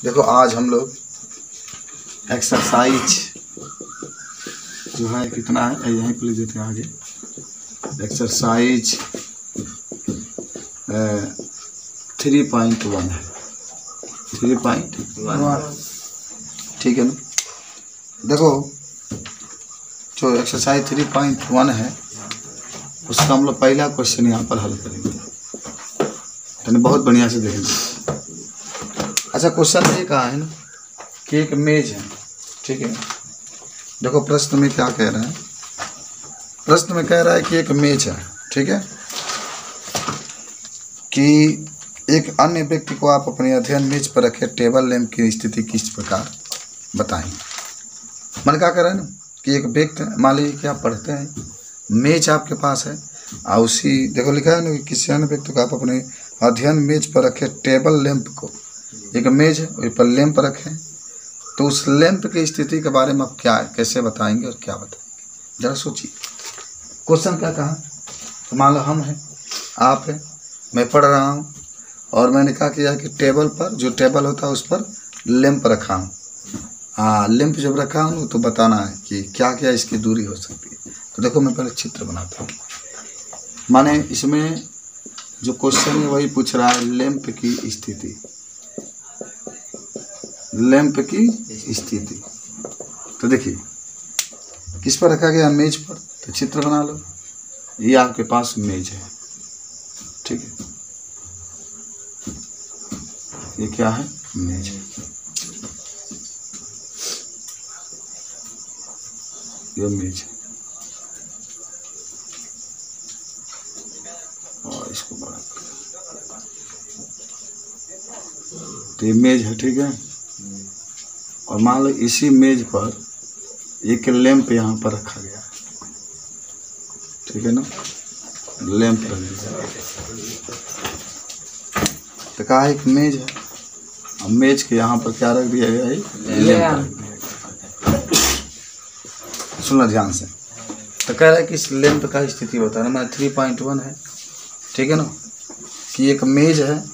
देखो आज हम लोग एक्सरसाइज जो है कितना है यहीं पर लिख देते हैं आगे। एक्सरसाइज 3.1 है, 3.1 ठीक है ना। देखो जो एक्सरसाइज 3.1 है उसका हम लोग पहला क्वेश्चन यहाँ पर हल करेंगे, यानी बहुत बढ़िया से देखेंगे। अच्छा क्वेश्चन ये कहा है ना कि एक मेज है, ठीक है। देखो प्रश्न में क्या कह रहा है, प्रश्न में कह रहा है कि एक मेज है, ठीक है, कि एक अन्य व्यक्ति को आप अपने अध्ययन मेज पर रखे टेबल लैंप की स्थिति किस प्रकार बताएंगे। मन क्या कर रहा है ना कि एक व्यक्ति, मान लीजिए कि आप पढ़ते हैं, मेज आपके पास है और उसी देखो लिखा है ना कि किसी अन्य व्यक्ति को आप अपने अध्ययन मेज पर रखे टेबल लैंप को, एक मेज है उस पर लैंप रखें, तो उस लैंप की स्थिति के बारे में आप क्या कैसे बताएंगे और क्या बताएंगे, जरा सोचिए। क्वेश्चन क्या कहा, तो मान लो हम हैं, आप हैं, मैं पढ़ रहा हूँ और मैंने कहा कि यार कि टेबल पर जो टेबल होता है उस पर लैंप रखा हूँ। हाँ लैंप जब रखा हूँ तो बताना है कि क्या क्या इसकी दूरी हो सकती है। तो देखो मैं पहले चित्र बनाता हूँ, माने इसमें जो क्वेश्चन है वही पूछ रहा है लैंप की स्थिति, लैंप की स्थिति। तो देखिए किस पर रखा गया, मेज पर, तो चित्र बना लो। ये आपके पास मेज है, ठीक है, ये क्या है, मेज है, ये मेज है और इसको बड़ा कर, तो ये मेज है, ठीक है। और मान लो इसी मेज पर एक लैंप यहाँ पर रखा गया, ठीक है ना, लैंप रख दिया। तो कहा एक मेज है और मेज के यहाँ पर क्या रख दिया गया है, लैंप रख दिया गया। सुनना ध्यान से। तो कह रहा है कि इस लैंप का स्थिति बताना, मैंने 3.1 है, ठीक है ना, कि एक मेज है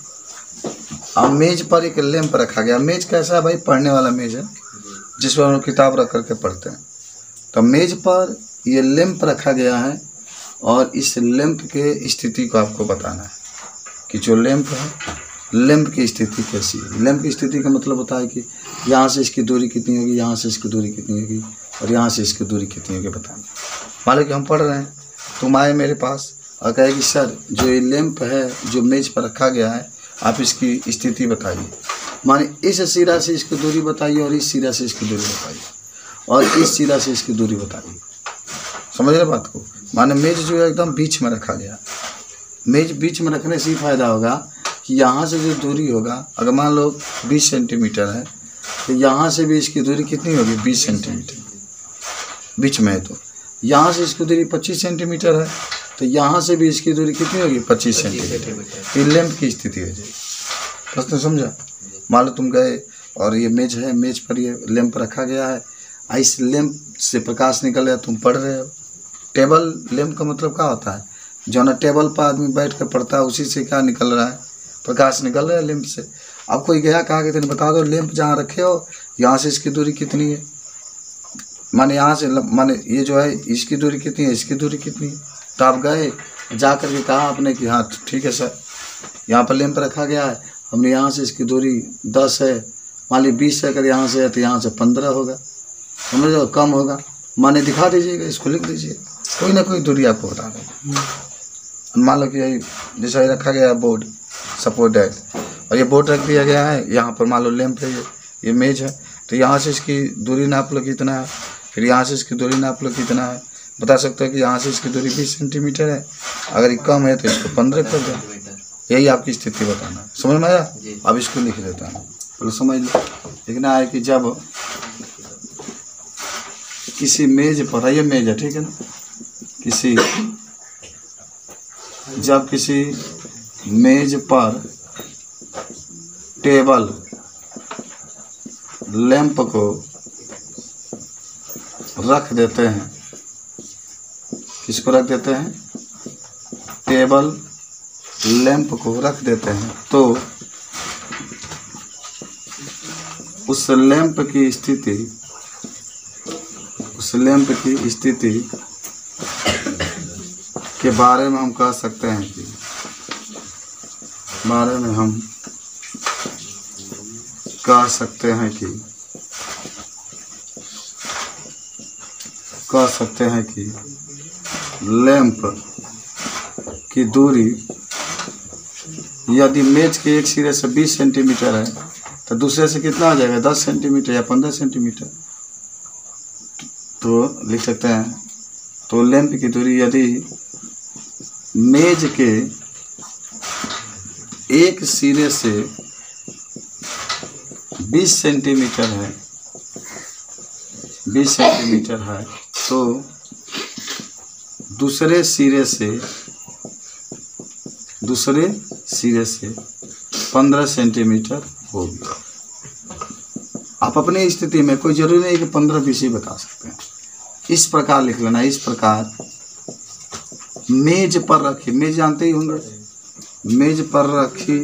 और मेज पर एक लैंप रखा गया। मेज कैसा है भाई, पढ़ने वाला मेज है जिस पर हम किताब रख करके पढ़ते हैं। तो मेज पर ये लैंप रखा गया है और इस लैंप के स्थिति को आपको बताना है कि जो लैंप है, लैंप की स्थिति कैसी है। लैंप की स्थिति का मतलब होता है कि यहाँ से इसकी दूरी कितनी होगी, यहाँ से इसकी दूरी कितनी होगी और यहाँ से इसकी दूरी कितनी होगी बताना। मान लो कि हम पढ़ रहे हैं, तुम आए मेरे पास और कहे कि सर जो ये लैंप है जो मेज पर रखा गया है आप इसकी स्थिति बताइए। माने इस सिरा से इसकी दूरी बताइए और इस सिरा से इसकी दूरी बताइए और इस सिरा से इसकी दूरी बताइए। समझ रहे बात को। माने मेज जो है एकदम बीच में रखा गया। मेज बीच में रखने से ही फायदा होगा कि यहाँ से जो दूरी होगा, अगर मान लो 20 सेंटीमीटर है तो यहाँ से भी इसकी दूरी कितनी होगी, 20 सेंटीमीटर बीच में है। तो यहाँ से इसकी दूरी 25 सेंटीमीटर है तो यहाँ से भी इसकी दूरी कितनी होगी, 25 सेंटीमीटर। ये लैंप की स्थिति हो जाएगी। प्रश्न समझा। मान लो तुम गए और ये मेज है, मेज पर ये लैंप रखा गया है, इस लैंप से प्रकाश निकल रहा है, तुम पढ़ रहे हो। टेबल लैंप का मतलब क्या होता है, जो ना टेबल पर आदमी बैठ कर पढ़ता है उसी से क्या निकल रहा है, प्रकाश निकल रहा है लैंप से। अब कोई गया कहा कि तेने बता दो लैंप जहाँ रखे हो यहाँ से इसकी दूरी कितनी है, माने यहाँ से माने ये जो है इसकी दूरी कितनी है, इसकी दूरी कितनी है। तो आप गए जा कर के कहा आपने कि हाँ ठीक है सर यहाँ पर लैंप रखा गया है, हमने यहाँ से इसकी दूरी 10 है, मान ली 20 है, अगर यहाँ से है तो यहाँ से 15 होगा, समझ लो, कम होगा, माने दिखा दीजिएगा, इसको लिख दीजिए, कोई ना कोई दूरी आपको बता दें। मान लो कि यही जैसा रखा गया है बोर्ड, सपोर्ट डेट, और ये बोर्ड रख दिया गया है, यहाँ पर मान लो लैंप है, ये मेज है, तो यहाँ से इसकी दूरी नाप लो कितना है, फिर यहाँ से इसकी दूरी नाप लो कितना है, बता सकते हो कि यहाँ से इसकी दूरी 20 सेंटीमीटर है, अगर ये कम है तो इसको 15 कर दो। यही आपकी स्थिति बताना है। समझ में आया। अब इसको लिख देता हूँ, बोलो समझ लो। लिखना है कि जब किसी मेज पर, ये मेज है ठीक है ना, जब किसी मेज पर टेबल लैंप को रख देते हैं, किसको रख देते हैं, टेबल लैंप को रख देते हैं, तो उस लैंप की स्थिति के बारे में हम कह सकते हैं कि लैंप की दूरी यदि मेज के एक सिरे से 20 सेंटीमीटर है तो दूसरे से कितना आ जाएगा, 10 सेंटीमीटर या 15 सेंटीमीटर। तो लिख सकते हैं, तो लैंप की दूरी यदि मेज के एक सिरे से 20 सेंटीमीटर है तो दूसरे सिरे से 15 सेंटीमीटर होगी। आप अपनी स्थिति में कोई जरूरी नहीं कि 15-20 ही बता सकते हैं। इस प्रकार लिख लेना, इस प्रकार मेज पर रखी, मेज जानते ही होंगे, मेज पर रखी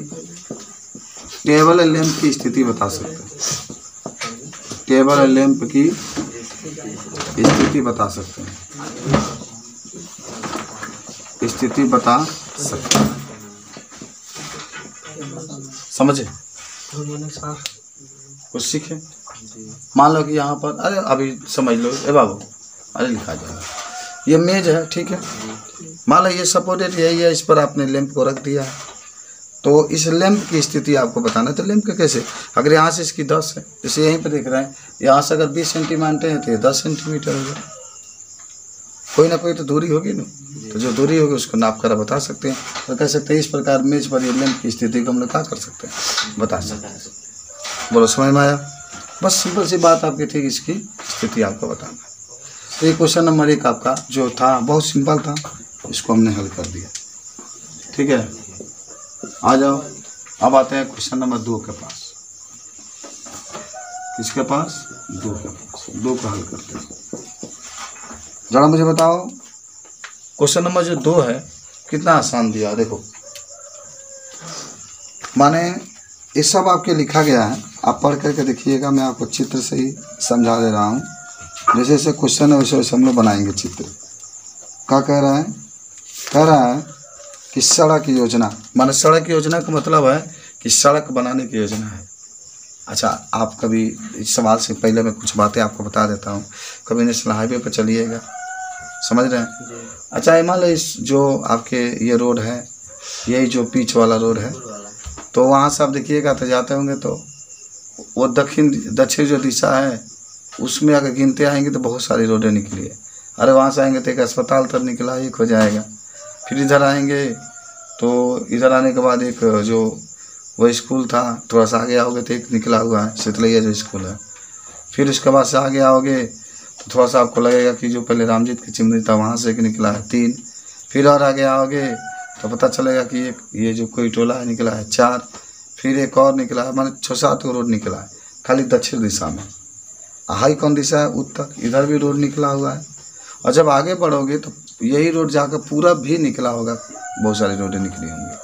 टेबल लैंप की स्थिति बता सकते हैं, टेबल लैंप की स्थिति बता सकते हैं, स्थिति बता सकते हैं। समझे? कुछ सीखे? मान लो कि यहाँ पर, अरे अभी समझ लो, ए बाबू, अरे लिखा जाएगा, ये मेज है, ठीक है। मान लो ये सपोर्टेड यही है, इस पर आपने लैंप को रख दिया है, तो इस लैंप की स्थिति आपको बताना है। तो लैंप का कैसे, अगर यहाँ से इसकी 10 है, जैसे यहीं पे देख रहे हैं, यहाँ से अगर 20 सेंटीमीटर है तो ये 10 सेंटीमीटर होगा, कोई ना कोई तो दूरी होगी ना, तो जो दूरी होगी उसको नाप कर बता सकते हैं। तो कह सकते हैं इस प्रकार मेज पर ये लैंप की स्थिति को हम लोग क्या कर सकते हैं, बता सकते हैं। बोलो समझ में आया? बस सिंपल सी बात आपकी थी, इसकी स्थिति आपको बताना है। तो ये क्वेश्चन नंबर 1 आपका जो था बहुत सिंपल था, इसको हमने हल कर दिया, ठीक है। आ जाओ, अब आते हैं क्वेश्चन नंबर 2 के पास। किसके पास? 2 के पास। 2 को हल करते हैं। जरा मुझे बताओ, क्वेश्चन नंबर जो 2 है कितना आसान दिया। देखो, माने ये सब आपके लिखा गया है, आप पढ़ करके देखिएगा, मैं आपको चित्र से ही समझा दे रहा हूँ। जैसे जैसे क्वेश्चन है वैसे वैसे हम लोग बनाएंगे चित्र। क्या कह रहा है? कह रहा है कि सड़क योजना, माने सड़क योजना का मतलब है कि सड़क बनाने की योजना है। अच्छा, आप कभी इस सवाल से पहले मैं कुछ बातें आपको बता देता हूँ। कभी नेशनल हाईवे पर चलिएगा, समझ रहे हैं? अच्छा, मान लो इस जो आपके ये रोड है, यही जो पिच वाला रोड है, तो वहाँ से आप देखिएगा तो जाते होंगे, तो वो दक्षिण जो दिशा है उसमें अगर गिनते आएंगे तो बहुत सारी रोडें निकली है। अरे वहाँ से आएंगे तो एक अस्पताल तक निकला, एक हो जाएगा। फिर इधर आएंगे तो इधर आने के बाद एक जो वो स्कूल था, थोड़ा सा आगे आओगे तो एक निकला हुआ है, शीतलैया जो स्कूल है। फिर उसके बाद से आगे आओगे तो थोड़ा सा आपको लगेगा कि जो पहले रामजीत की चिमनी था वहाँ से एक निकला है, 3। फिर और आगे आओगे तो पता चलेगा कि एक ये जो कोई टोला है निकला है, 4। फिर एक और निकला है, माने 6-7 रोड निकला है खाली दक्षिण दिशा में। हाई कौन दिशा है? उत्तर, इधर भी रोड निकला हुआ है। और जब आगे बढ़ोगे तो यही रोड जाकर पूरा भी निकला होगा, बहुत सारी रोडें निकली होंगी।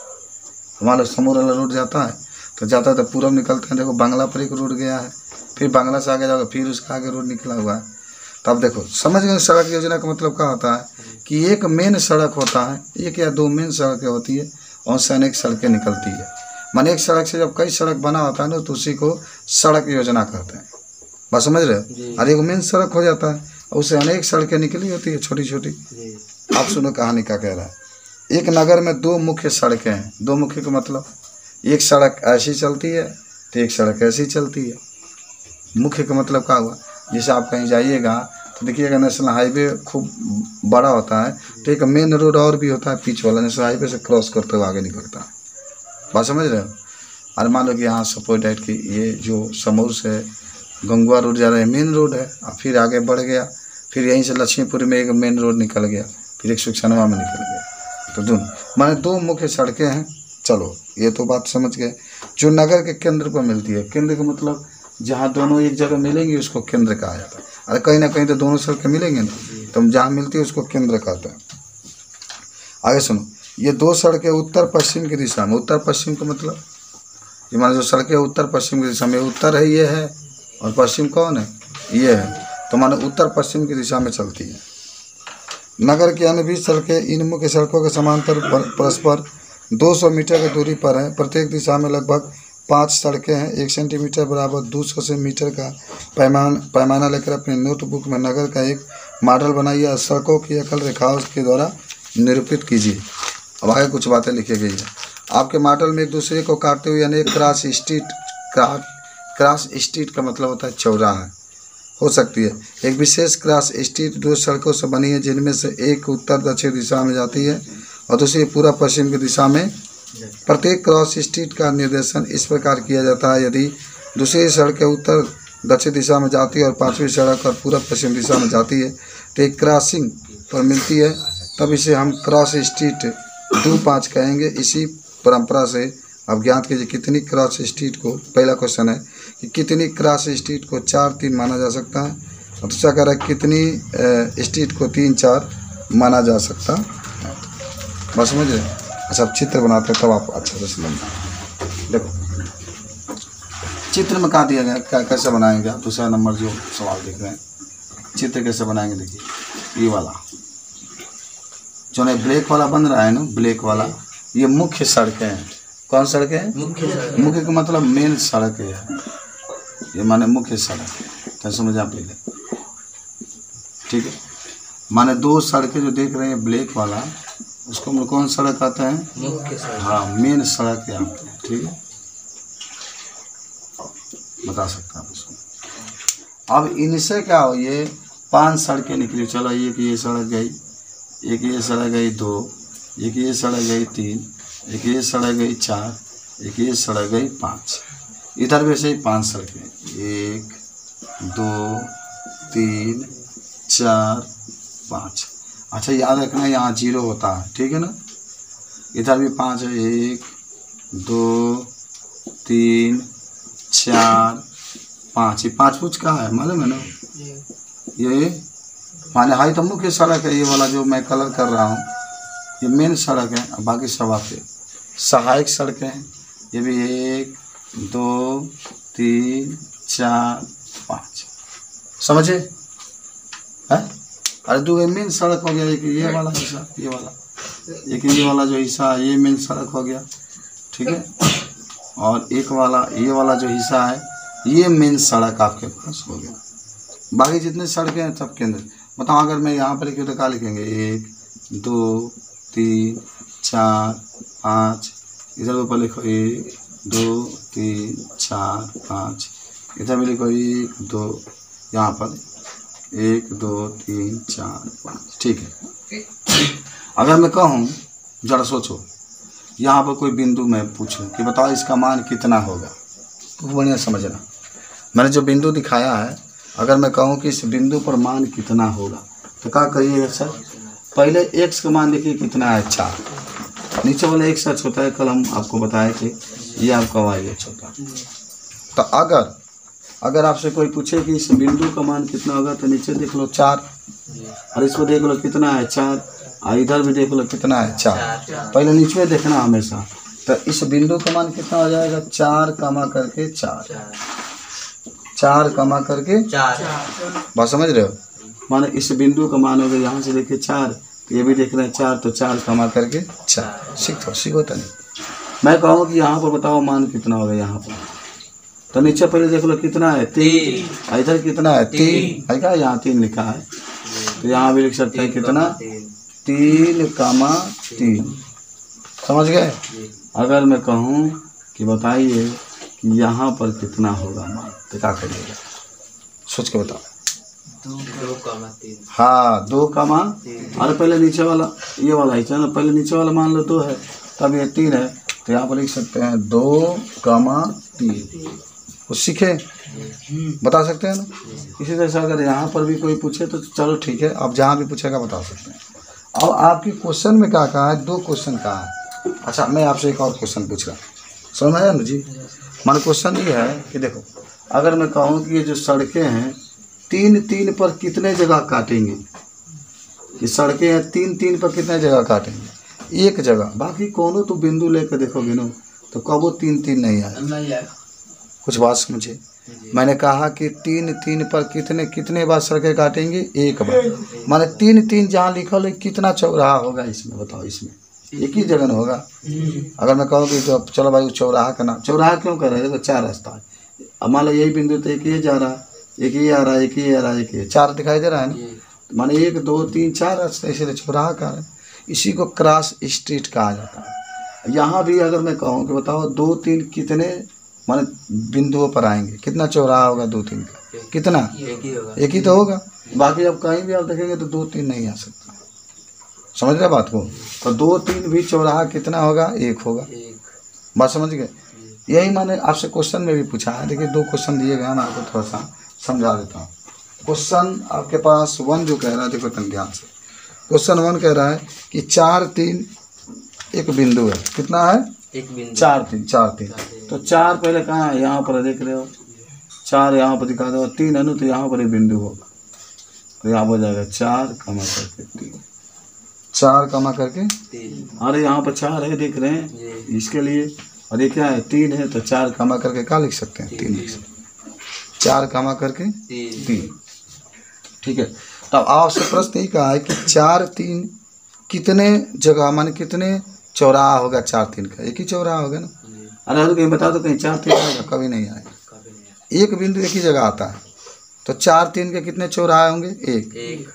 मान लो समूह वाला रोड जाता है तो पूरब निकलते हैं। देखो बांग्ला पर एक रोड गया है, फिर बांग्ला से आगे जाओगे फिर उसका आगे रोड निकला हुआ है। तब देखो समझ गए सड़क योजना का मतलब क्या होता है कि एक मेन सड़क होता है, 1 या 2 मेन सड़कें होती है और उससे अनेक सड़कें निकलती है। माने एक सड़क से जब कई सड़क बना होता है ना तो उसी को सड़क योजना कहते हैं। बात समझ रहे हो? और एक मेन सड़क हो जाता है और उससे अनेक सड़कें निकली होती है छोटी छोटी। आप सुनो कहानी क्या कह रहा है। एक नगर में 2 मुख्य सड़कें हैं। 2 मुख्य का मतलब एक सड़क ऐसी चलती है तो एक सड़क ऐसी चलती है। मुख्य का मतलब क्या हुआ, जैसे आप कहीं जाइएगा तो देखिएगा नेशनल हाईवे खूब बड़ा होता है तो एक मेन रोड और भी होता है पिच वाला, नेशनल हाईवे से क्रॉस करते हुए आगे निकलता है। बात समझ रहे हो? और मान लो कि यहाँ सपोर्ट है कि ये जो समूर से गंगवा रोड जा रहा है मेन रोड है, और फिर आगे बढ़ गया, फिर यहीं से लक्ष्मीपुर में एक मेन रोड निकल गया, फिर एक सुखसनवा में निकल गया। तो दोनों माने 2 मुख्य सड़कें हैं। चलो ये तो बात समझ गए, जो नगर के केंद्र पर मिलती है। केंद्र का मतलब जहाँ दोनों एक जगह मिलेंगी उसको केंद्र कहा जाता है। अरे कहीं ना कहीं तो दोनों सड़कें मिलेंगे ना, तो जहाँ मिलती है उसको केंद्र कहते हैं। आगे सुनो, ये 2 सड़कें उत्तर पश्चिम की दिशा में। उत्तर पश्चिम का मतलब ये माने जो सड़कें उत्तर पश्चिम की दिशा में, उत्तर है ये है और पश्चिम कौन है ये है, तो माने उत्तर पश्चिम की दिशा में चलती है। नगर की अन्य भी सड़कें इन मुख्य सड़कों के समांतर परस्पर 200 मीटर की दूरी पर हैं। प्रत्येक दिशा में लगभग 5 सड़कें हैं। 1 सेंटीमीटर बराबर 200 मीटर का पैमाना लेकर अपने नोटबुक में नगर का एक मॉडल बनाइए और सड़कों की एकल रेखाओं के द्वारा निरूपित कीजिए। अब आगे कुछ बातें लिखी गई है। आपके मॉडल में एक दूसरे को काटते हुए यानी क्रॉस स्ट्रीट का मतलब होता है चौराहा हो सकती है। एक विशेष क्रॉस स्ट्रीट 2 सड़कों से बनी है, जिनमें से एक उत्तर दक्षिण दिशा में जाती है और दूसरी पूर्व पश्चिम की दिशा में। प्रत्येक क्रॉस स्ट्रीट का निर्देशन इस प्रकार किया जाता है, यदि दूसरी सड़क उत्तर दक्षिण दिशा में जाती है और 5वीं सड़क और पूर्व पश्चिम दिशा में जाती है तो एक क्रॉसिंग पर मिलती है, तब इसे हम क्रॉस स्ट्रीट 2-5 कहेंगे। इसी परंपरा से अब ज्ञात कीजिए कितनी क्रॉस स्ट्रीट को, पहला क्वेश्चन है कि कितनी क्रॉस स्ट्रीट को 4-3 माना जा सकता है, और दूसरा कह रहा है कितनी स्ट्रीट को 3-4 माना जा सकता है। बस समझ रहे। अच्छा, अब चित्र बनाते हैं तब आप अच्छा से समझें। देखो चित्र में कहा दिया गया, क्या कैसे बनाएंगे आप, दूसरा नंबर जो सवाल देख रहे हैं, चित्र कैसे बनाएंगे। देखिए ये वाला जो है ब्लैक वाला बन रहा है ना, ब्लैक वाला, ये मुख्य सड़कें हैं। कौन सड़कें हैं? मुख्य का मतलब मेन सड़क है, ये माने मुख्य सड़क। क्या समझ आप पहले, ठीक है। माने 2 सड़कें जो देख रहे हैं ब्लैक वाला, उसको हम कौन सड़क आता है? मुख्य सड़क। हाँ, मेन सड़क है आपको, ठीक है, बता सकते हैं आप इसको। अब इनसे क्या हो, ये 5 सड़कें निकली। चलो एक ये सड़क गई, एक ये सड़क गई 2, एक ये सड़क गई 3, एक ये सड़क गई 4, एक ये सड़क गई 5। इधर वैसे ही 5 सड़कें, 1 2 3 4 5। अच्छा याद रखना यहाँ 0 होता है, ठीक है ना। इधर भी 5 है, 1 2 3 4 5। ये 5 पूछ कहाँ है मालूम है ना, ये माने हाई तो मुख्य सड़क है। ये वाला जो मैं कलर कर रहा हूँ ये मेन सड़क है, और बाकी सब आपके सहायक सड़कें हैं। ये भी 1 2 3 4 5, समझे है। अरे 2 मेन सड़क हो गया, एक ये वाला हिस्सा, ये वाला, एक ये वाला जो हिस्सा है ये मेन सड़क हो गया, ठीक है। और एक वाला ये वाला जो हिस्सा है ये मेन सड़क आपके पास हो गया। बाकी जितने सड़कें हैं सब केंद्र। बताओ अगर मैं यहाँ पर लिखूँ तो क्या लिखेंगे, 1 2 3 4 5। इधर ऊपर लिखो 1 2 3 4 5। इधर भी लिखो 1 2, यहाँ पर 1 2 3 4 5, ठीक है। अगर मैं कहूँ, जरा सोचो, यहाँ पर कोई बिंदु मैं पूछूं कि बताओ इसका मान कितना होगा, तो बढ़िया समझना। मैंने जो बिंदु दिखाया है, अगर मैं कहूँ कि इस बिंदु पर मान कितना होगा तो क्या करिएगा सर, पहले x का मान देखिए कितना है 4। नीचे वाला x सच होता है, कल हम आपको बताए थे, ये आपका y होता है। तो अगर आपसे कोई पूछे कि इस बिंदु का मान कितना होगा तो नीचे देख लो 4, और इसको देख लो कितना है 4, और इधर भी देख लो कितना है 4। पहले नीचे देखना हमेशा। तो इस बिंदु का मान कितना हो जाएगा, 4 कमा करके 4, 4 कमा करके 4। बात समझ रहे हो। माने इस बिंदु का मान होगा, यहाँ से देखिए 4, ये भी देख रहे हैं 4, तो 4 कमा करके 4। सीखो तो नहीं। मैं कहूँ कि यहाँ पर बताओ मान कितना होगा, यहाँ पर तो नीचे पहले देख लो कितना है 3, इधर कितना है 3 है क्या, यहाँ 3 लिखा है, तो यहाँ भी लिख सकते हैं कितना 3 कमा 3। समझ गए। अगर मैं कहूँ कि बताइए कि यहाँ पर कितना होगा मान, तो क्या करिएगा, सोच के बताओ। 2 कमा 3। हाँ 2 कमा, अरे पहले नीचे वाला ये वाला ही चलो, पहले नीचे वाला मान लो 2 है, तब ये 3 है, तो यहाँ पर लिख सकते हैं 2 कमा 3। कुछ सीखे, बता सकते हैं ना। इसी तरह से अगर यहाँ पर भी कोई पूछे तो चलो ठीक है, आप जहाँ भी पूछेगा बता सकते हैं। अब आपकी क्वेश्चन में क्या कहा है, 2 क्वेश्चन कहा है। अच्छा मैं आपसे एक और क्वेश्चन पूछ रहा हूँ, समझ में आया ना जी। मान क्वेश्चन ये है कि देखो, अगर मैं कहूँ कि ये जो सड़कें हैं 3-3 पर कितने जगह काटेंगे, ये सड़कें हैं 3-3 पर कितने जगह काटेंगे, 1 जगह। बाकी कोनो तो बिंदु लेकर देखोगे ना तो कब वो 3 3 नहीं आए? नहीं आया। कुछ बात समझे। मैंने कहा कि 3 3 पर कितने बार सड़कें काटेंगे? एक बार। माने 3 3 जहाँ लिखल है कितना चौराहा होगा इसमें बताओ? इसमें एक ही जगह न होगा। अगर मैं कहूँ कि तो चलो भाई चौराहा का नाम, चौराहा क्यों कर रहे हैं? देखो 4 रास्ता है। अब मान लो यही बिंदु तो एक ये जा रहा है, एक ये आ रहा है, एक ये आ रहा है, एक ये 4 दिखाई दे रहा है ना। माने 1 2 3 4 रास्ते, इसलिए चौराहा का है। इसी को क्रॉस स्ट्रीट कहा जाता है। यहाँ भी अगर मैं कहूँ कि बताओ 2 3 कितने माने बिंदुओं पर आएंगे, कितना चौराहा होगा 2 3 का? कितना? एक ही तो होगा। बाकी अब कहीं भी आप देखेंगे तो 2 3 नहीं आ सकता। समझ रहे बात को? तो 2 3 भी चौराहा कितना होगा? 1 होगा। बात समझ गए? यही मैंने आपसे क्वेश्चन में भी पूछा है। देखिए 2 क्वेश्चन दिए गए हैं, मैं आपको थोड़ा सा समझा देता हूँ। क्वेश्चन आपके पास 1 जो कह रहा है, देखो तुम ध्यान से। क्वेश्चन 1 कह रहा है कि 4 3 एक बिंदु है। कितना है? एक बिंदु। 4 3 तो 4 पहले कहाँ है? यहाँ पर देख रहे हो 4 यहाँ पर दिखा दो, 3 है ना, तो यहाँ पर एक बिंदु होगा। तो यहाँ पर जाएगा 4 कमा करके 3, 4 कमा करके 3। अरे यहाँ पर 4 है, देख रहे हैं इसके लिए। और ये क्या है? 3 है, तो 4 कमा करके क्या लिख सकते हैं? 3 लिख सकते हैं। 4 कमा करके 3। ठीक है। तब आपसे प्रश्न यही कहा है कि 4 3 कितने जगह माने कितने चौराहा होगा? 4 3 का एक ही चौराहा होगा ना। अरे तो कहीं बता दो, कहीं 4 3 आएगा? कभी नहीं आएगा। एक बिंदु एक ही जगह आता है। तो 4 3 के कितने चौराहे होंगे? एक।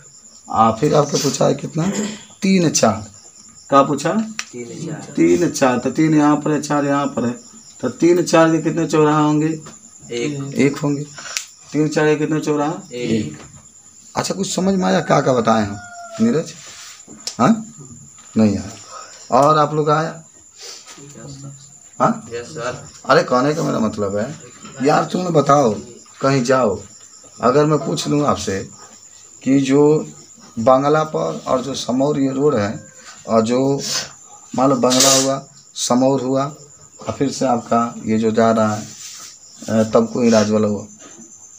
फिर आपको पूछा है कितना? 3 4 क्या पूछा? 3 4 तो 3 यहाँ पर है, 4 यहाँ पर है, तो 3 4 के कितने चौराहा होंगे? एक होंगे। 3 4 के कितने चौराहा? एक। अच्छा कुछ समझ में आया क्या बताएं हम नीरज? हाँ नहीं आया। और आप लोग आया? हाँ अरे कहने का मेरा मतलब है यार तुम बताओ, कहीं जाओ, अगर मैं पूछ लूँ आपसे कि जो बांग्ला पर और जो समौर ये रोड है, और जो मान लो बांग्ला हुआ, समौर हुआ, और फिर से आपका ये जो जा रहा है तमको इलाज वाला हुआ,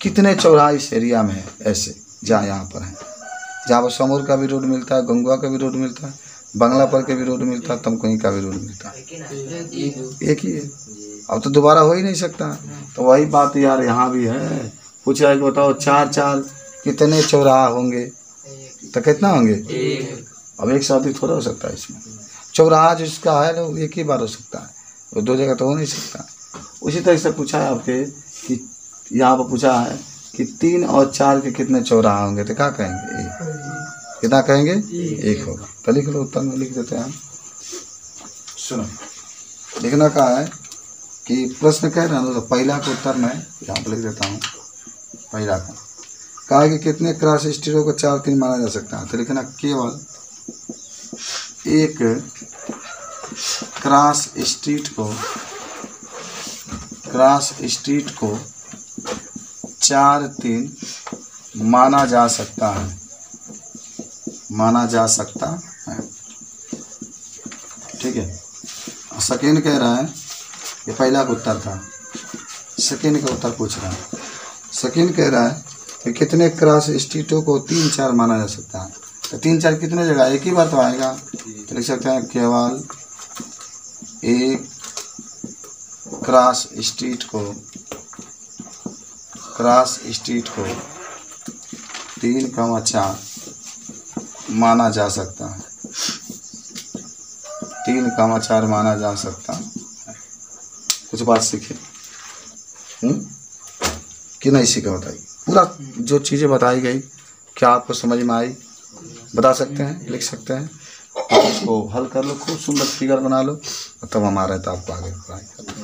कितने चौराहा इस एरिया में है ऐसे जहाँ यहाँ पर है? जहाँ पर समौर का भी रोड मिलता है, गंगवा का भी रोड मिलता है, बांग्ला पर के भी रोड मिलता है, तमकोई का भी रोड मिलता है। एक ही है। अब तो दोबारा हो ही नहीं सकता। तो वही बात यार यहाँ भी है। पूछा कि बताओ 4 4 कितने चौराहा होंगे? तो कितना होंगे? अब एक साथ ही थोड़ा हो सकता है। इसमें चौराहा जिसका है वो एक ही बार हो सकता है, वो 2 जगह तो हो नहीं सकता। उसी तरह से पूछा है आपके कि यहाँ पर पूछा है कि 3 और 4 के कितने चौराहा होंगे? तो क्या कहेंगे? एक। कितना कहेंगे? एक होगा। तो लिख लो, उत्तर में लिख देते हैं हम। सुनो, लिखना का है कि प्रश्न कह रहा है तो पहला का उत्तर मैं यहाँ पर लिख देता हूँ। पहला का कहा कि कितने क्रॉस स्ट्रीटों को 4 3 माना जा सकता है? तो लिखना केवल एक क्रॉस स्ट्रीट को 4 3 माना जा सकता है। ठीक है। सेकेंड कह रहा है, ये पहला का उत्तर था, सेकेंड का उत्तर पूछ रहा है। सेकेंड कह रहा है कि कितने क्रॉस स्ट्रीटों को 3 4 माना जा सकता है? तो 3 4 कितने जगह? एक ही बार तो आएगा। तो लिख सकते हैं केवल एक क्रॉस स्ट्रीट को 3 4 माना जा सकता है। 3 4 माना जा सकता है। कुछ बात सीखे कि नहीं सीखे? बताइए। पूरा जो चीज़ें बताई गई क्या आपको समझ में आई? बता सकते हैं, लिख सकते हैं। आप इसको हल कर लो, खूब सुंदर फिगर बना लो, तब हम आ रहे हैं तो आपको आगे पढ़ाएंगे।